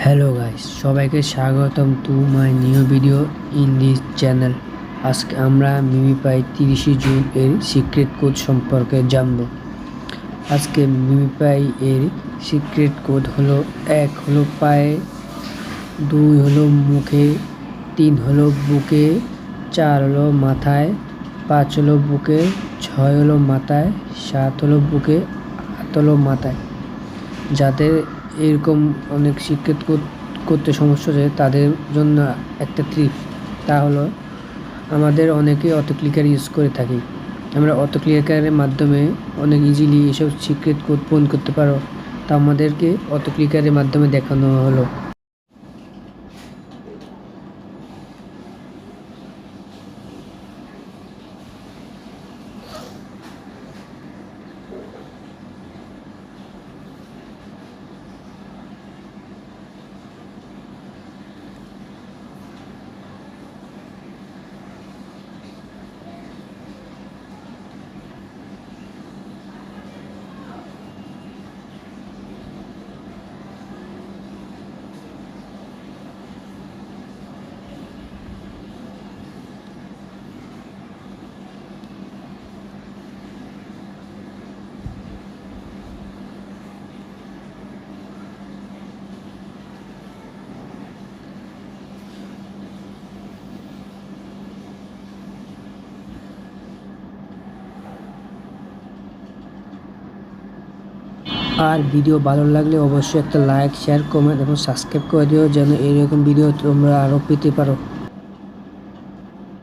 Hello guys, সবাইকে স্বাগতম to my new video in this channel. আজকে আমরা মিমিপাই 30 জুন এর সিক্রেট কোড সম্পর্কে জানব। আজকে মিমিপাই এর সিক্রেট কোড হলো 1 হলো পায়ে, 2 হলো মুখে, 3 হলো বুকে, 4 হলো মাথায়, 5 হলো বুকে, 6 হলো মাথায়, 7 হলো বুকে, 8 হলো মাথায়। যাদের এরকম অনেক সিক্রেট কোড করতে সমস্যা হচ্ছে তাদের জন্য একটা ট্রিক, তা হলো আমাদের অনেকে অটো ক্লিকার ইউজ করে থাকি। আমরা অটো ক্লিকারের মাধ্যমে অনেক ইজিলি এসব সিক্রেট কোড পূরণ করতে পারো, তা আমাদেরকে অটো ক্লিকারের মাধ্যমে দেখানো হলো। আর ভিডিও ভালো লাগলে অবশ্যই একটা লাইক, শেয়ার, কমেন্ট এবং সাবস্ক্রাইব করে দিও, যেন এরকম ভিডিও তোমরা আরও পেতে পারো।